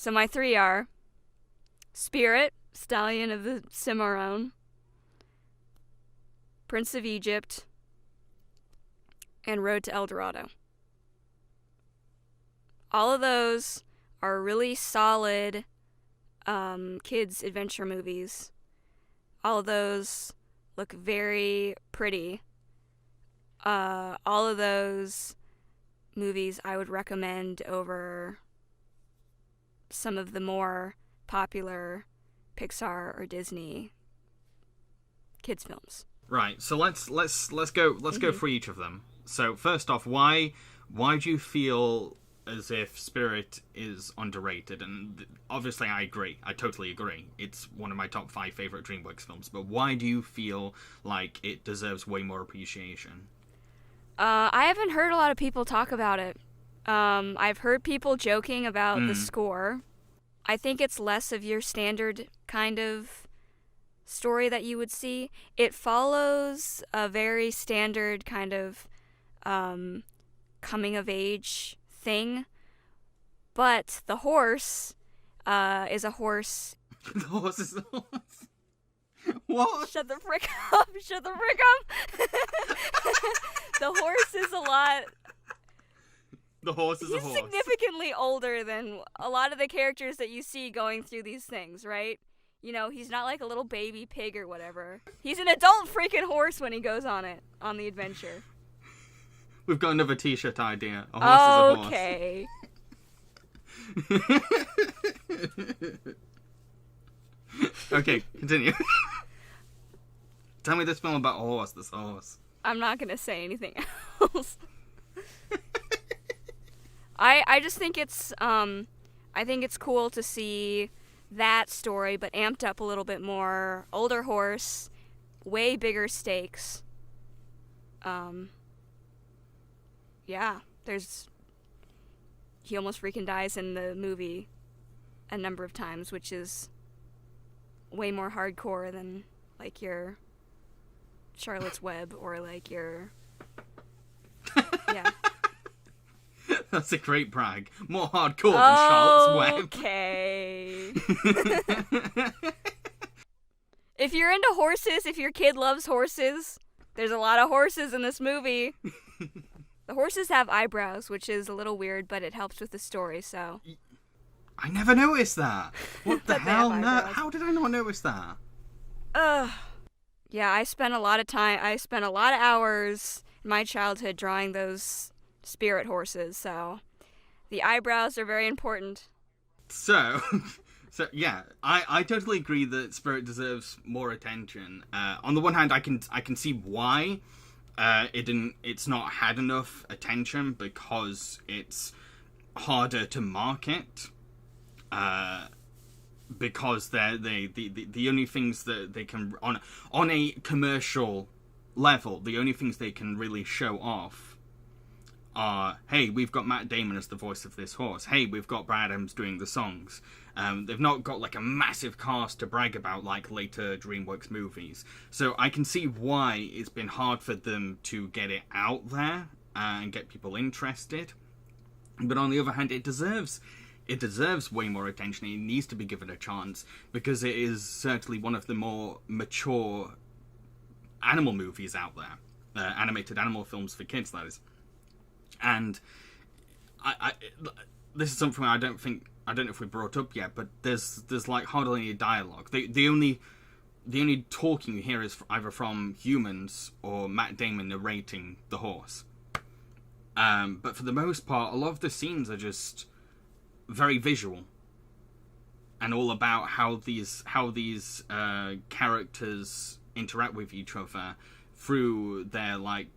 So my three are Spirit, Stallion of the Cimarron, Prince of Egypt, and Road to El Dorado. All of those are really solid kids' adventure movies. All of those look very pretty. All of those movies I would recommend over some of the more popular Pixar or Disney kids films. Right. So let's go for each of them. So first off, why do you feel as if Spirit is underrated? And obviously I agree. I totally agree. It's one of my top 5 favorite DreamWorks films. But why do you feel like it deserves way more appreciation? I haven't heard a lot of people talk about it. I've heard people joking about the score. I think it's less of your standard kind of story that you would see. It follows a very standard kind of coming of age thing, but the horse is a horse. The horse is a horse. What? Shut the frick up! Shut the frick up! The horse is a lot. The horse is a horse. He's significantly older than a lot of the characters that you see going through these things, right? You know, he's not like a little baby pig or whatever. He's an adult freaking horse when he goes on the adventure. We've got another t-shirt idea. A horse is a horse. Okay. Okay, continue. Tell me this film about a horse, this horse. I'm not gonna say anything else. I just think it's cool to see that story, but amped up a little bit more. Older horse, way bigger stakes. Yeah, he almost freaking dies in the movie a number of times, which is way more hardcore than like your Charlotte's Web or like your yeah. That's a great brag. More hardcore than Charlotte's Web. Okay. If you're into horses, if your kid loves horses, there's a lot of horses in this movie. The horses have eyebrows, which is a little weird, but it helps with the story, so. I never noticed that. What the hell? No, how did I not notice that? Yeah, I spent a lot of hours in my childhood drawing those spirit horses, so the eyebrows are very important. So yeah, I totally agree that Spirit deserves more attention. On the one hand, I can see why it's not had enough attention, because it's harder to market. Because they're the only things that they can on a commercial level, the only things they can really show off are, hey, we've got Matt Damon as the voice of this horse. Hey, we've got Brad Adams doing the songs. They've not got like a massive cast to brag about like later DreamWorks movies. So I can see why it's been hard for them to get it out there and get people interested. But on the other hand, it deserves way more attention. It needs to be given a chance, because it is certainly one of the more mature animal movies out there. Animated animal films for kids, that is. And this is something I don't know if we brought up yet, but there's like hardly any dialogue. The only talking you hear is either from humans or Matt Damon narrating the horse. But for the most part, a lot of the scenes are just very visual, and all about how these characters interact with each other through their like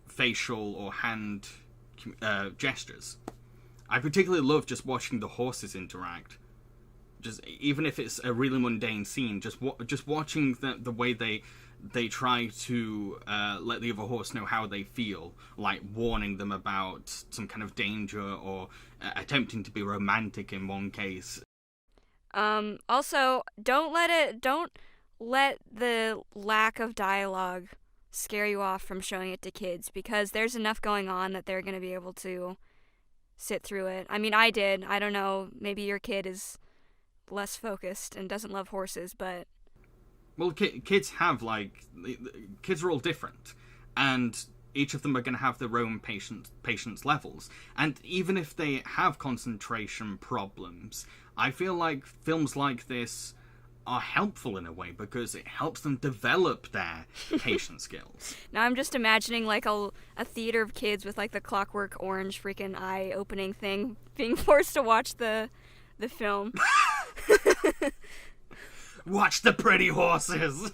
facial or hand gestures. I particularly love just watching the horses interact. Just even if it's a really mundane scene, just watching the way they try to let the other horse know how they feel, like warning them about some kind of danger, or attempting to be romantic in one case. Also, don't let the lack of dialogue scare you off from showing it to kids, because there's enough going on that they're going to be able to sit through it. I mean, I did. I don't know. Maybe your kid is less focused and doesn't love horses, but... Well, kids have, like... Kids are all different. And each of them are going to have their own patience levels. And even if they have concentration problems, I feel like films like this are helpful in a way because it helps them develop their patience skills. Now I'm just imagining like a theater of kids with like the Clockwork Orange freaking eye-opening thing being forced to watch the film. Watch the pretty horses.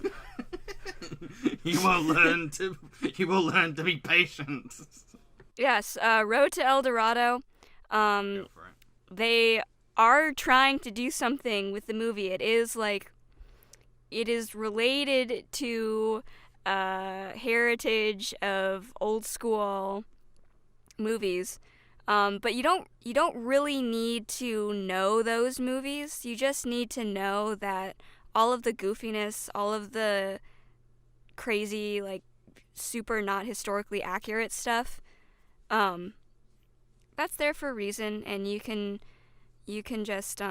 You will learn to be patient. Yes, Road to El Dorado. Go for it. They are trying to do something with the movie. It is related to heritage of old school movies. But you don't really need to know those movies. You just need to know that all of the goofiness, all of the crazy, like, super not historically accurate stuff, that's there for a reason, and you can just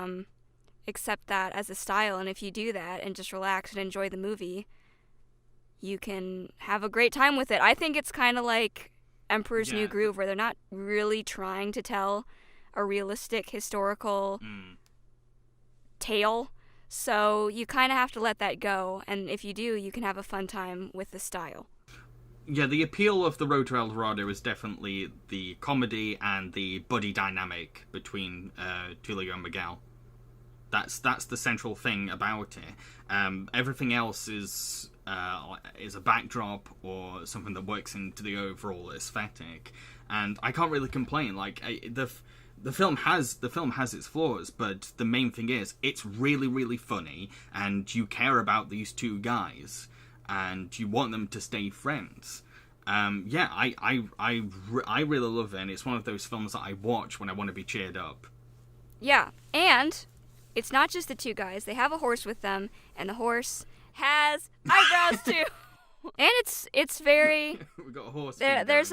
accept that as a style, and if you do that and just relax and enjoy the movie, you can have a great time with it. I think it's kind of like Emperor's New Groove, where they're not really trying to tell a realistic historical tale, so you kind of have to let that go, and if you do, you can have a fun time with the style. Yeah, the appeal of The Road to El Dorado is definitely the comedy and the buddy dynamic between Tulio and Miguel. That's the central thing about it. Everything else is a backdrop or something that works into the overall aesthetic, and I can't really complain. Like the film has its flaws, but the main thing is it's really, really funny, and you care about these two guys, and you want them to stay friends. I really love it, and it's one of those films that I watch when I want to be cheered up. Yeah, and it's not just the two guys. They have a horse with them, and the horse has eyebrows too. And it's very. We got a horse. There's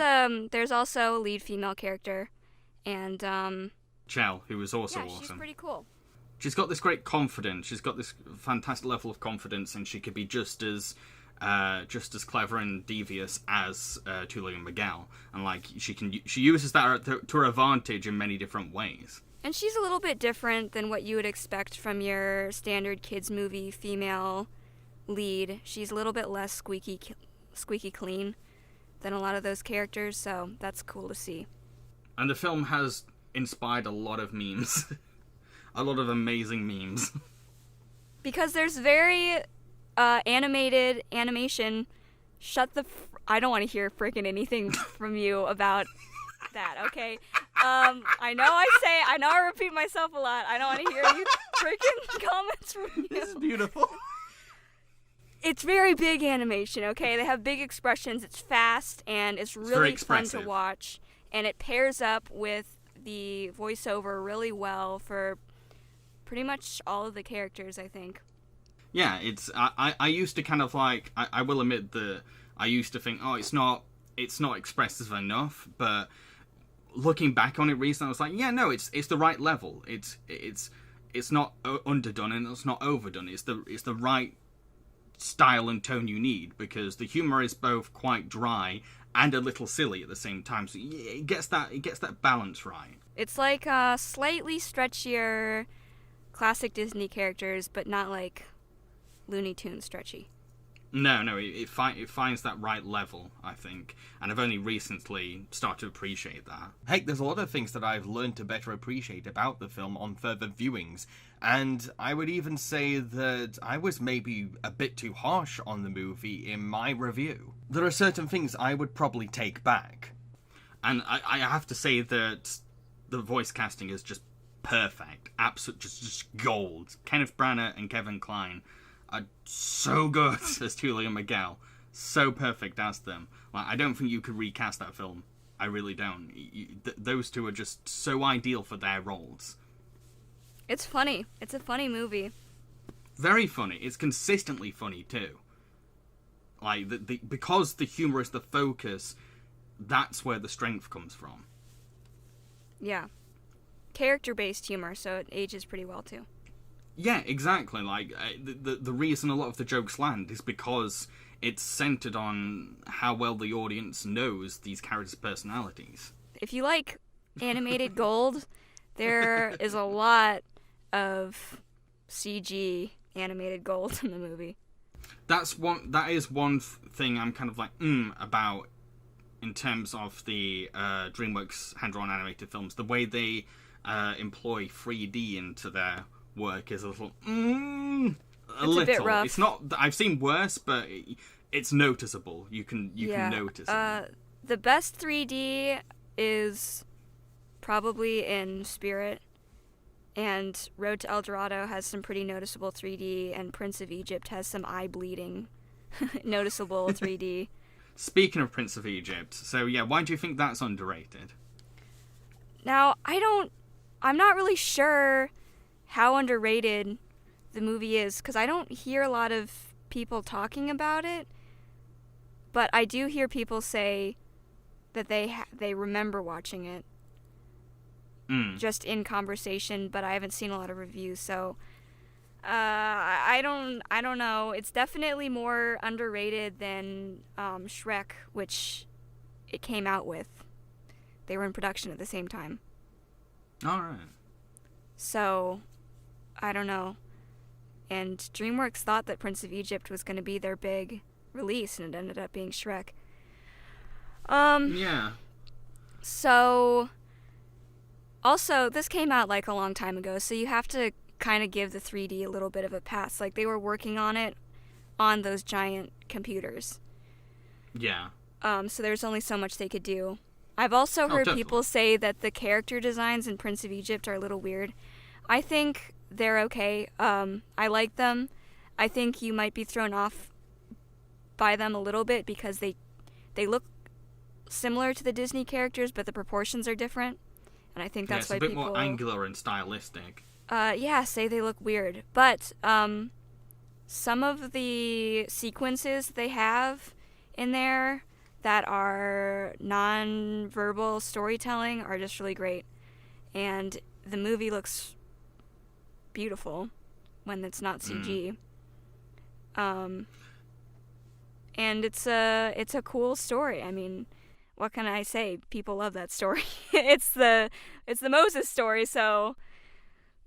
also a lead female character, and Chell, who is also she's awesome. Pretty cool. She's got this great confidence. She's got this fantastic level of confidence, and she could be just as clever and devious as Tulio and Miguel. And like she uses that to her advantage in many different ways. And she's a little bit different than what you would expect from your standard kids movie female lead. She's a little bit less squeaky clean than a lot of those characters, so that's cool to see. And the film has inspired a lot of memes. A lot of amazing memes. Because there's very animated animation. I don't want to hear freaking anything from you about that, okay? I know I repeat myself a lot. I don't want to hear any freaking comments from you. This is beautiful. It's very big animation, okay? They have big expressions. It's fast, and it's really fun to watch. And it pairs up with the voiceover really well for pretty much all of the characters, I think. Yeah, I used to kind of like, I will admit that I used to think, oh, it's not expressive enough, but looking back on it recently, I was like, yeah, no, it's the right level. It's not underdone and it's not overdone. It's the right style and tone you need, because the humor is both quite dry and a little silly at the same time. So it gets that balance right. It's like slightly stretchier classic Disney characters, but not like Looney Tunes stretchy. No, it finds that right level, I think, and I've only recently started to appreciate that. Heck, there's a lot of things that I've learned to better appreciate about the film on further viewings, and I would even say that I was maybe a bit too harsh on the movie in my review. There are certain things I would probably take back. And I have to say that the voice casting is just perfect. Absolute, just gold. Kenneth Branagh and Kevin Kline are so good as Tulio and Miguel. So perfect as them. Like, I don't think you could recast that film. I really don't. Those two are just so ideal for their roles. It's funny. It's a funny movie. Very funny. It's consistently funny, too. Like, because the humor is the focus, that's where the strength comes from. Yeah. character-based humor, so it ages pretty well too. Yeah, exactly. Like the reason a lot of the jokes land is because it's centered on how well the audience knows these characters' personalities. If you like animated gold, there is a lot of CG animated gold in the movie. That is one thing I'm kind of like about in terms of the DreamWorks hand-drawn animated films. The way they employ 3D into their work is a little A bit rough. It's not. I've seen worse, but it's noticeable. You can notice it. The best 3D is probably in Spirit, and Road to El Dorado has some pretty noticeable 3D, and Prince of Egypt has some eye-bleeding noticeable 3D. Speaking of Prince of Egypt, so yeah, why do you think that's underrated? Now, I'm not really sure how underrated the movie is, because I don't hear a lot of people talking about it, but I do hear people say that they remember watching it just in conversation, but I haven't seen a lot of reviews, so I don't know. It's definitely more underrated than Shrek, which it came out with. They were in production at the same time. All right. So, I don't know. And DreamWorks thought that Prince of Egypt was going to be their big release, and it ended up being Shrek. Yeah. So, also, this came out like a long time ago, so you have to kind of give the 3D a little bit of a pass. Like, they were working on it on those giant computers. Yeah. So there's only so much they could do. I've also heard people say that the character designs in Prince of Egypt are a little weird. I think they're okay. I like them. I think you might be thrown off by them a little bit because they look similar to the Disney characters, but the proportions are different. And I think that's why people... it's a bit more angular and stylistic. Say they look weird. But some of the sequences they have in there that are non-verbal storytelling are just really great. And the movie looks beautiful when it's not CG. And it's a cool story. I mean, what can I say? People love that story. It's the Moses story, so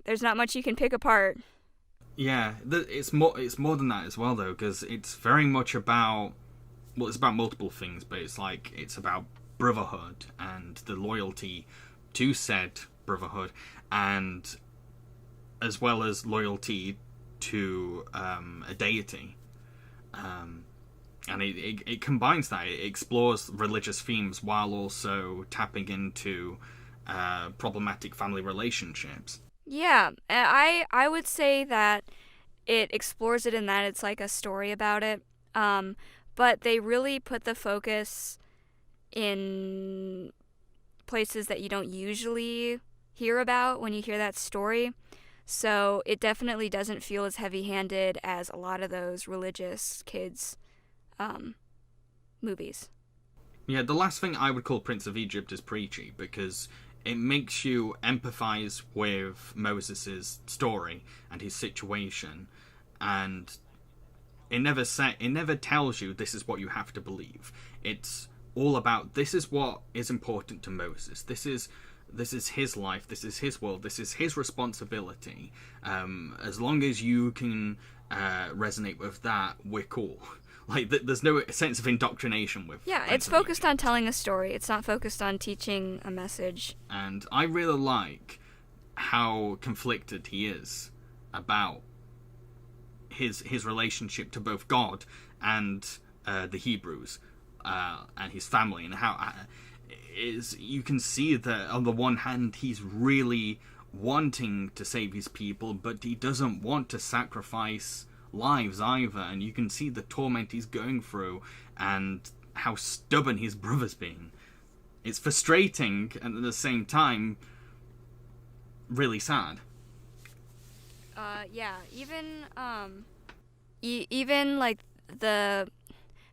there's not much you can pick apart. Yeah, it's more than that as well, though, because it's very much about... Well, it's about multiple things, but it's about brotherhood and the loyalty to said brotherhood, and as well as loyalty to a deity. And it combines that. It explores religious themes while also tapping into problematic family relationships. Yeah, I would say that it explores it in that it's like a story about it. But they really put the focus in places that you don't usually hear about when you hear that story. So it definitely doesn't feel as heavy-handed as a lot of those religious kids' movies. Yeah, the last thing I would call Prince of Egypt is preachy, because it makes you empathize with Moses' story and his situation, and it never tells you this is what you have to believe. It's all about, this is what is important to Moses. This is his life. This is his world. This is his responsibility. As long as you can resonate with that, we're cool. Like, there's no sense of indoctrination with... Yeah, it's focused on telling a story. It's not focused on teaching a message. And I really like how conflicted he is about his relationship to both God and the Hebrews and his family, and how you can see that on the one hand he's really wanting to save his people, but he doesn't want to sacrifice lives either, and you can see the torment he's going through and how stubborn his brother's been. It's frustrating and at the same time really sad. Yeah, even like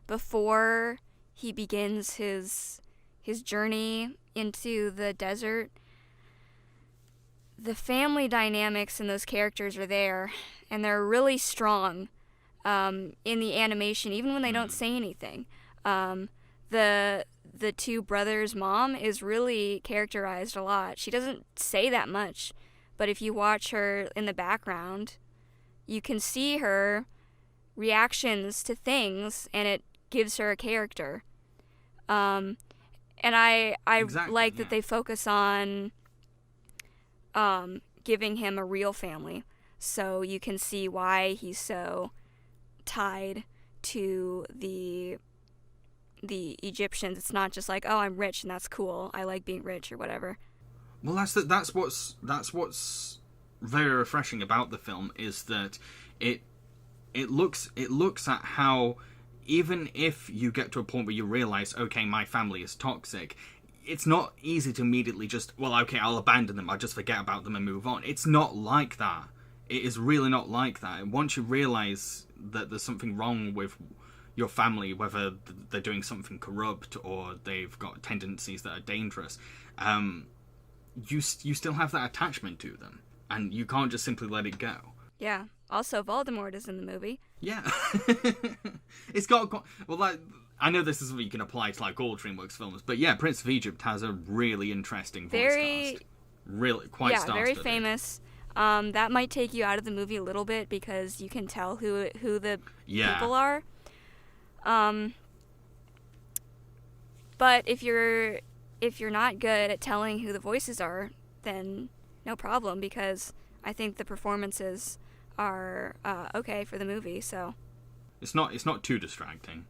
before he begins his journey into the desert, the family dynamics in those characters are there, and they're really strong in the animation, even when they don't say anything. The two brothers' mom is really characterized a lot. She doesn't say that much, but if you watch her in the background, you can see her reactions to things, and it gives her a character. And I Exactly, like yeah. that they focus on giving him a real family, so you can see why he's so tied to the Egyptians. It's not just like, oh, I'm rich and that's cool, I like being rich or whatever. Well, that's what's very refreshing about the film, is that it looks at how, even if you get to a point where you realize, okay, my family is toxic, it's not easy to immediately just, well, okay, I'll abandon them, I'll just forget about them and move on. It's not like that. It is really not like that. Once you realize that there's something wrong with your family, whether they're doing something corrupt or they've got tendencies that are dangerous, you still have that attachment to them, and you can't just simply let it go. Yeah. Also, Voldemort is in the movie. Yeah. It's got, well, like, I know this is what you can apply to like all DreamWorks films, but yeah, Prince of Egypt has a really interesting voice cast. Really, quite star-studded. Very famous. That might take you out of the movie a little bit because you can tell who the people are. But if you're not good at telling who the voices are, then no problem, because I think the performances are okay for the movie. So it's not too distracting.